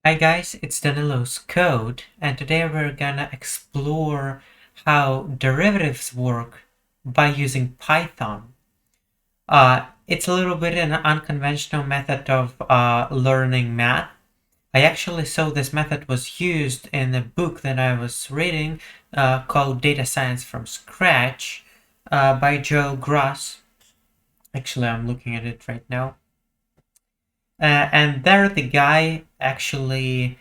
Hi guys, it's Danilo's Code, and today we're gonna explore how derivatives work by using Python. It's a little bit an unconventional method of learning math. I actually saw this method was used in a book that I was reading called Data Science from Scratch by Joel Grus. Actually, I'm looking at it right now. And there the guy actually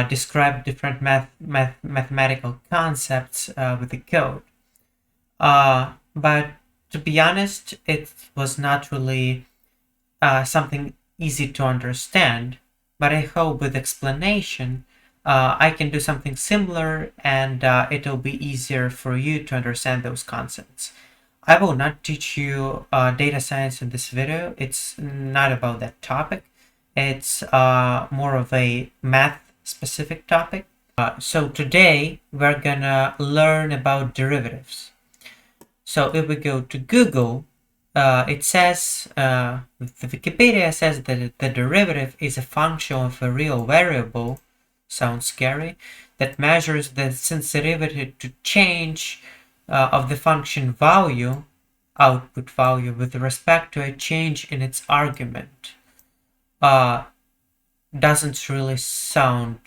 described different mathematical concepts with the code. But to be honest, it was not really something easy to understand. But I hope with explanation, I can do something similar and it'll be easier for you to understand those concepts. I will not teach you data science in this video. It's not about that topic. It's more of a math specific topic. So today we're gonna learn about derivatives. So if we go to Google, it says, the Wikipedia says that the derivative is a function of a real variable, sounds scary, that measures the sensitivity to change of the function value, output value, with respect to a change in its argument. Doesn't really sound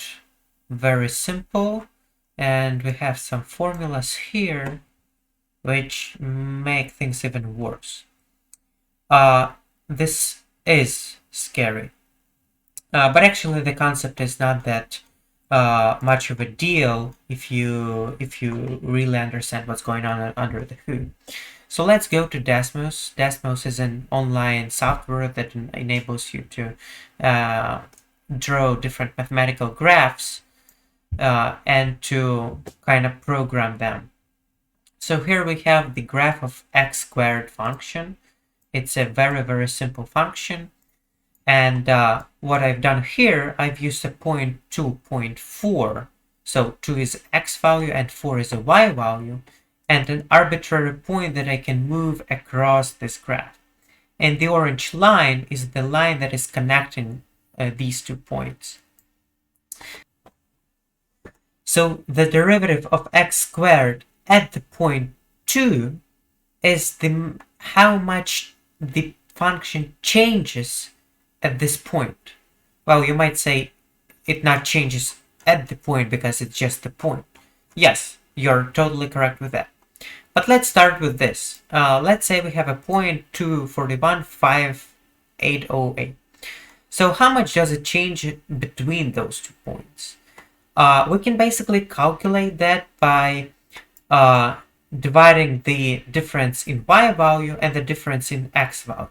very simple, and we have some formulas here which make things even worse. This is scary, but actually the concept is not that much of a deal if you really understand what's going on under the hood. So let's go to Desmos. Desmos is an online software that enables you to draw different mathematical graphs and to kind of program them. So here we have the graph of x squared function. It's a very simple function. And what I've done here, I've used a point 2.4. So 2 is x value and 4 is a y value, and an arbitrary point that I can move across this graph. And the orange line is the line that is connecting these 2 points. So the derivative of x squared at the point 2 is how much the function changes at this point. Well, you might say it not changes at the point because it's just the point. Yes, you're totally correct with that. But let's start with this. Let's say we have a point 241,5,808. So how much does it change between those 2 points? We can basically calculate that by dividing the difference in y value and the difference in x value.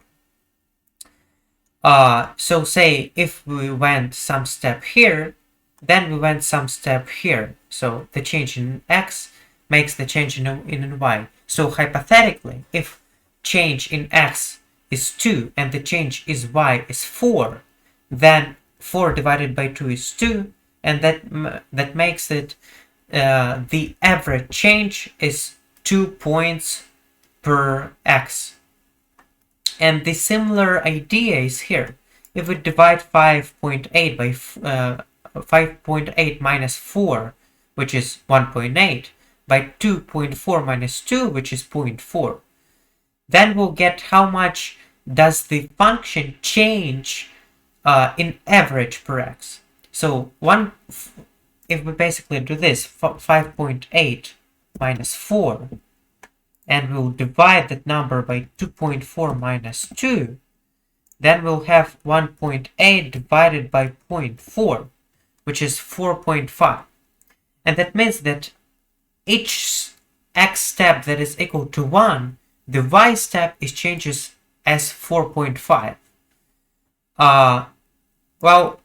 So say if we went some step here, then we went some step here. So the change in x makes the change in y. So hypothetically, if change in x is 2 and the change is y is 4, then 4 divided by 2 is 2, and that makes it the average change is 2 points per x. And the similar idea is here. If we divide 5.8 by 5.8 minus 4, which is 1.8, by 2.4 minus 2, which is 0.4, then we'll get how much does the function change in average per x. So if we basically do this, 5.8 minus 4, and we'll divide that number by 2.4 minus 2, then we'll have 1.8 divided by 0.4, which is 4.5. And that means that each x step that is equal to 1, the y step is changes as 4.5. Well,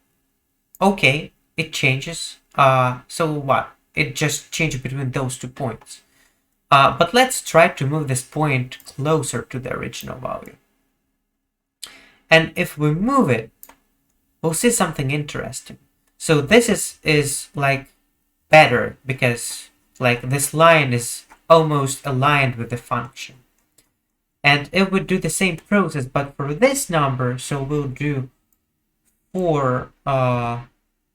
okay, it changes. So what? It just changes between those 2 points. But let's try to move this point closer to the original value. And if we move it, we'll see something interesting. So this is like better because like this line is almost aligned with the function. And it would do the same process, but for this number, so we'll do for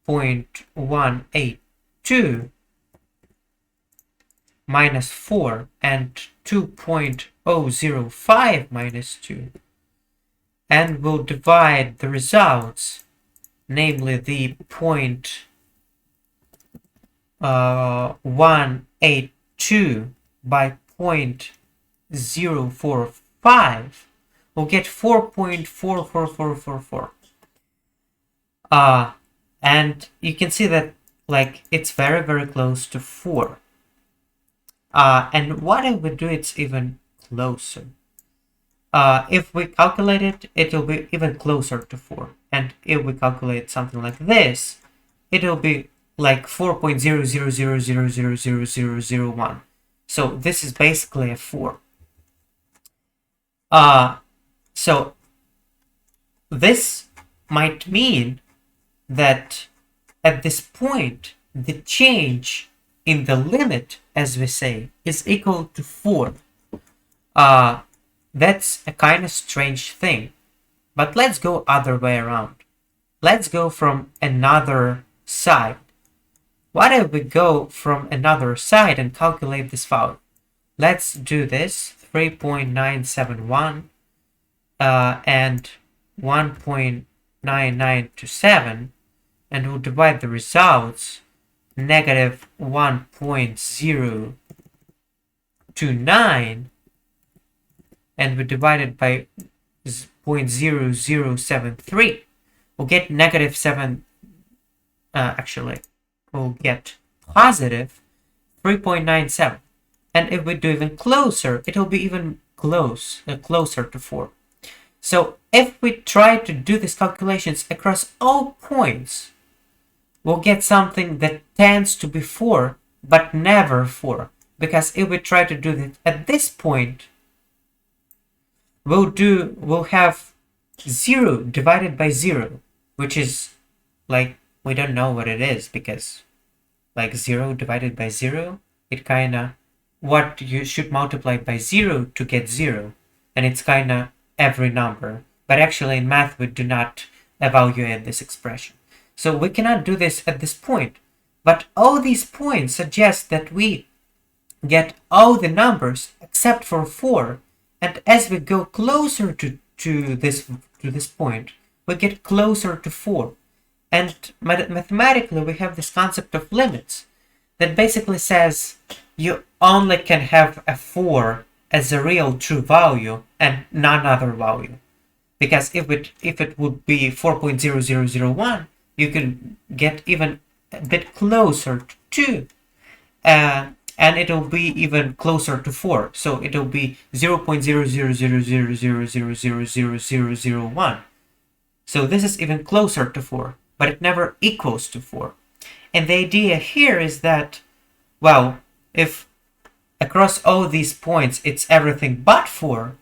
0.182 minus 4 and 2.005 minus 2, and we'll divide the results, namely the 0.182 by 0.045, we'll get 4.44444. And you can see that like it's very, very close to 4. And what if we do it's even closer? If we calculate it, it will be even closer to 4. And if we calculate something like this, it will be like 4.000000001. So this is basically a 4. So this might mean that at this point, the change in the limit, as we say, is equal to 4. That's a kind of strange thing. But let's go other way around. Let's go from another side. What if we go from another side and calculate this value? Let's do this. 3.971 and 1.9927, and we'll divide the results, negative 1.029, and we divide it by 0.0073. We'll get negative 7, actually, we'll get positive 3.97. And if we do even closer, it'll be even closer to 4. So if we try to do these calculations across all points, we'll get something that tends to be 4, but never 4. Because if we try to do that at this point, we'll have 0 divided by 0, which is like, we don't know what it is, because like 0 divided by 0, it kind of, what you should multiply by 0 to get 0, and it's kind of every number. But actually in math we do not evaluate this expression, so we cannot do this at this point. But all these points suggest that we get all the numbers except for 4, and as we go closer to this point, we get closer to 4. And mathematically we have this concept of limits that basically says you only can have a 4 as a real true value and none other value. Because if it would be 4.0001, you can get even a bit closer to 2, and it'll be even closer to 4. So it'll be 0.0000000001. So this is even closer to 4, but it never equals to 4. And the idea here is that, well, if across all these points it's everything but 4,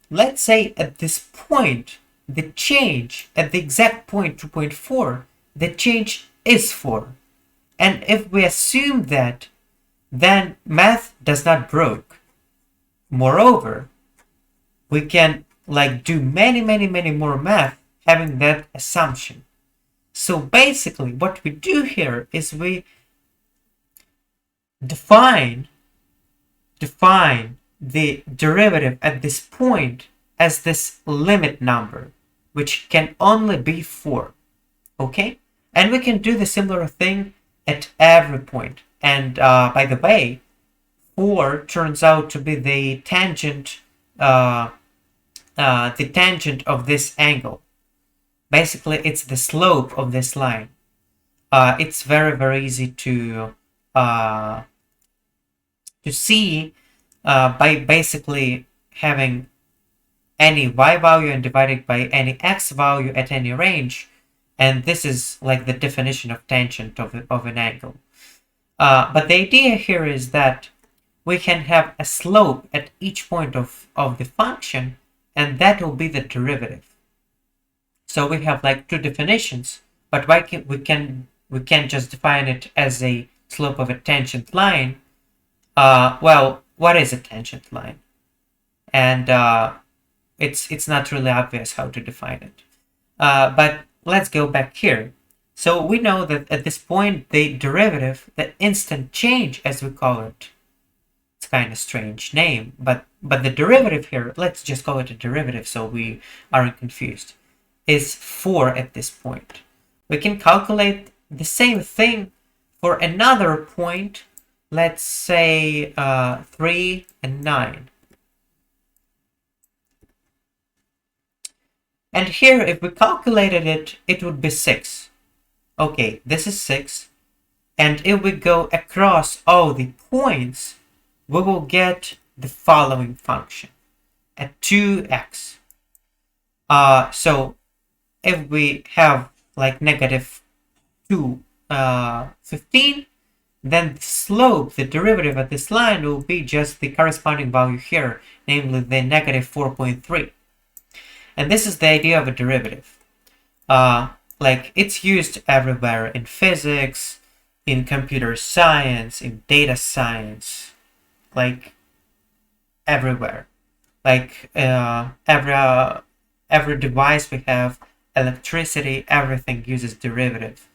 let's say at this point, the change at the exact point 2.4, the change is 4. And if we assume that, then math does not broke. Moreover, we can like do many more math having that assumption. So basically what we do here is we define the derivative at this point as this limit number, which can only be 4. Okay? And we can do the similar thing at every point. And by the way, 4 turns out to be the tangent of this angle. Basically, it's the slope of this line. It's very easy to see by basically having any y value and divided by any x value at any range, and this is like the definition of tangent of an angle. But the idea here is that we can have a slope at each point of the function, and that will be the derivative. So we have like two definitions, but we can just define it as a slope of a tangent line. Well, what is a tangent line? And it's not really obvious how to define it. But let's go back here. So we know that at this point, the derivative, the instant change as we call it, it's kind of strange name, but the derivative here, let's just call it a derivative so we aren't confused, is 4 at this point. We can calculate the same thing for another point, let's say 3 and 9. And here, if we calculated it, it would be 6. Okay, this is 6. And if we go across all the points, we will get the following function at 2x. So if we have like negative 2, 15, then the slope, the derivative at this line will be just the corresponding value here, namely the negative 4.3. And this is the idea of a derivative. Like it's used everywhere in physics, in computer science, in data science, like everywhere. Like every device we have, electricity, everything uses derivative,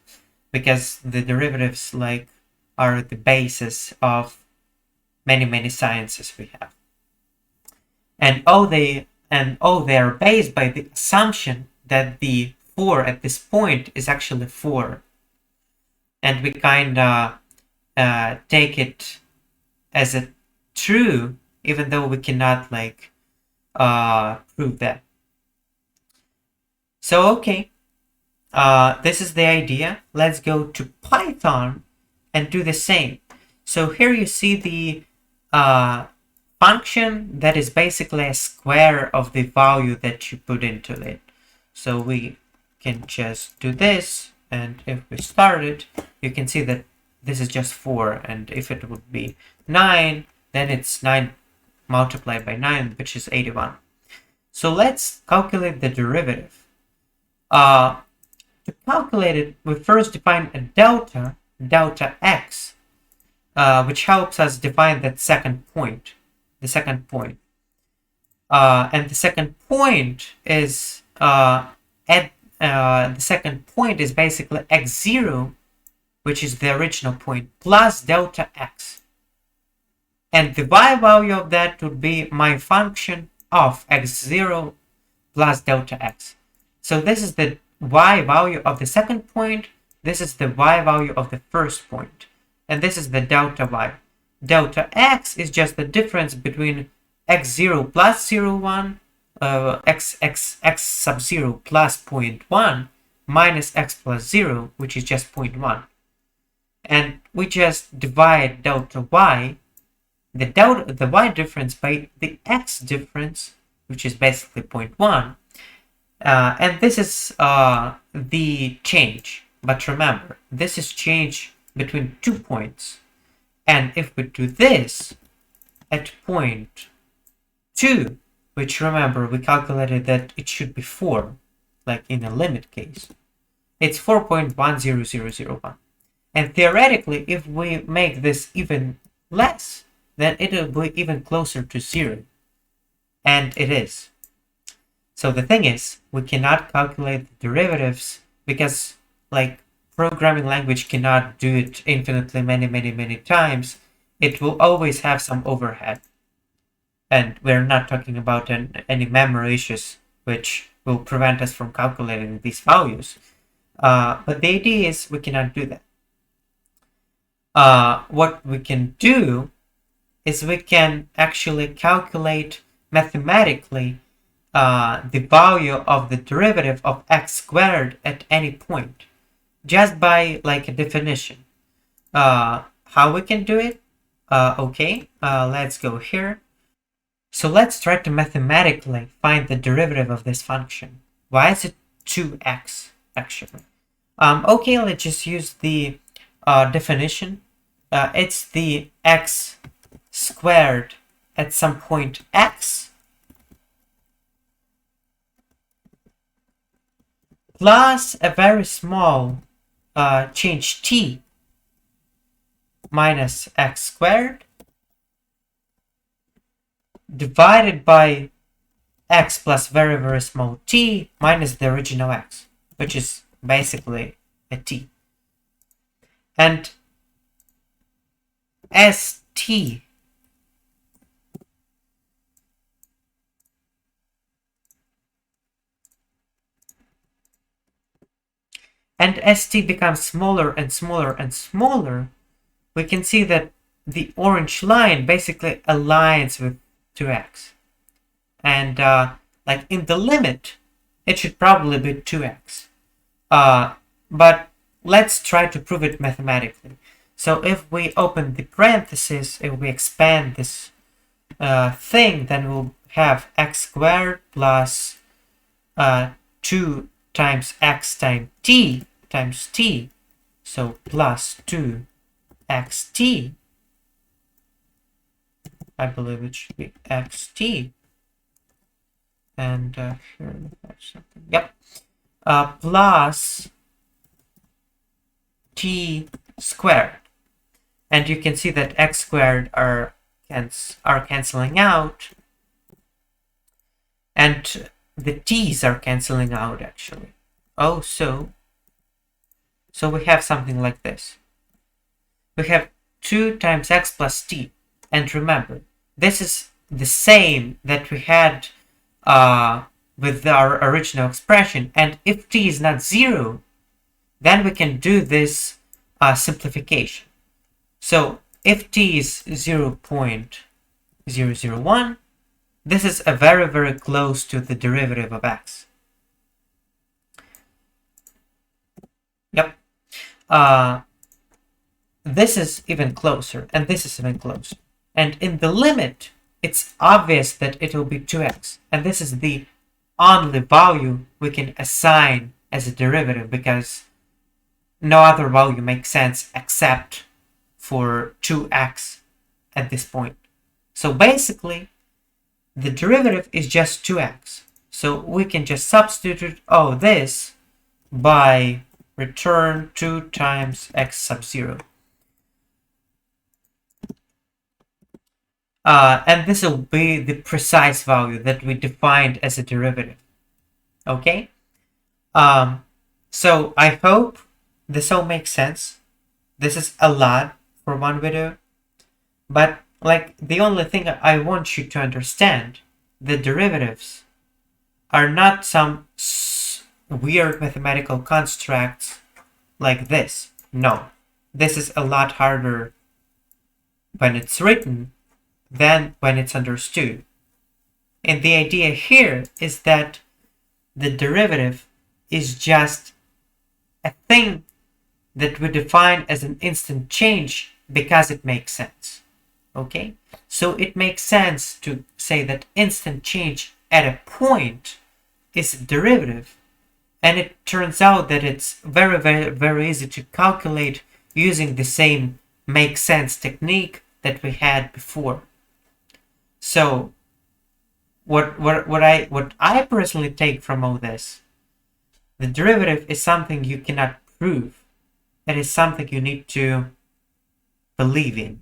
because the derivatives like are the basis of many sciences we have, and all they are based by the assumption that the 4 at this point is actually 4, and we kind of take it as a true, even though we cannot like prove that. So okay, this is the idea. Let's go to Python and do the same. So here you see the function that is basically a square of the value that you put into it. So we can just do this, and if we start it, you can see that this is just 4, and if it would be 9, then it's 9 multiplied by 9, which is 81. So let's calculate the derivative. To calculate it, we first define a delta x, which helps us define that second point, the second point. And the second point is basically x0, which is the original point, plus delta x. And the y value of that would be my function of x0 plus delta x. So this is the y value of the second point, this is the y value of the first point, and this is the delta y. Delta x is just the difference between x0 plus 0,1, x sub 0 plus 0.1 minus x plus 0, which is just 0.1. And we just divide delta y, the y difference, by the x difference, which is basically 0.1. And this is the change. But remember, this is change between 2 points. And if we do this at point 2, which remember we calculated that it should be 4, like in a limit case, it's 4.10001. And theoretically, if we make this even less, then it will be even closer to 0. And it is. So the thing is, we cannot calculate the derivatives because, like, programming language cannot do it infinitely many times. It will always have some overhead. And we're not talking about any memory issues which will prevent us from calculating these values. But the idea is we cannot do that. What we can do is we can actually calculate mathematically the value of the derivative of x squared at any point, just by like a definition. How we can do it? Okay, let's go here. So let's try to mathematically find the derivative of this function. Why is it 2x actually? Okay, let's just use the definition. It's the x squared at some point x plus a very small change t minus x squared divided by x plus very small t minus the original x, which is basically a t. And st and st becomes smaller and smaller and smaller, we can see that the orange line basically aligns with 2x. And like in the limit, it should probably be 2x. But let's try to prove it mathematically. So if we open the parentheses, if we expand this thing, then we'll have x squared plus 2 times x times t, so plus 2xt. I believe it should be xt. And here we have something. Yep. Plus t squared. And you can see that x squared are canceling out. And the t's are canceling out actually. Oh, so we have something like this. We have 2 times x plus t. And remember, this is the same that we had with our original expression. And if t is not 0, then we can do this simplification. So if t is 0.001, this is a very, very close to the derivative of x. Yep. This is even closer, and this is even closer. And in the limit, it's obvious that it will be 2x. And this is the only value we can assign as a derivative, because no other value makes sense except for 2x at this point. So basically, the derivative is just 2x. So we can just substitute this by return 2 times x sub 0. And this will be the precise value that we defined as a derivative. Okay? So I hope this all makes sense. This is a lot for one video. But like the only thing I want you to understand, the derivatives are not some weird mathematical constructs like this. No. This is a lot harder when it's written than when it's understood. And the idea here is that the derivative is just a thing that we define as an instant change because it makes sense. Okay? So it makes sense to say that instant change at a point is a derivative, and it turns out that it's very, very, very easy to calculate using the same make sense technique that we had before. So what I personally take from all this, the derivative is something you cannot prove. It is something you need to believe in.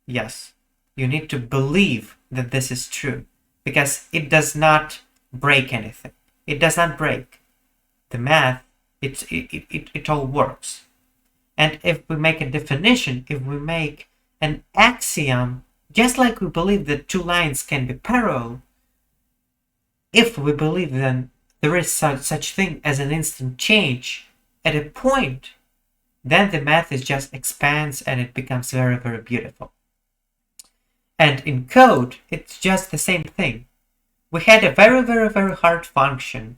Yes, you need to believe that this is true, because it does not break anything. It does not break the math. It all works. And if we make a definition, if we make an axiom, just like we believe that two lines can be parallel, if we believe then there is such thing as an instant change at a point, then the math is just expands and it becomes very, very beautiful. And in code, it's just the same thing. We had a very, very, very hard function,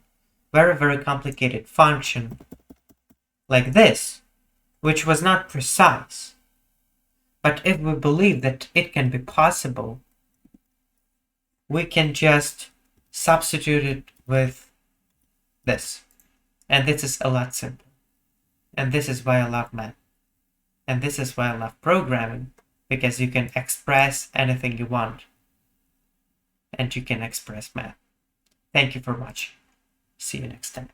very, very complicated function like this, which was not precise. But if we believe that it can be possible, we can just substitute it with this. And this is a lot simpler. And this is why I love math. And this is why I love programming, because you can express anything you want. And you can express math. Thank you for watching. See you next time.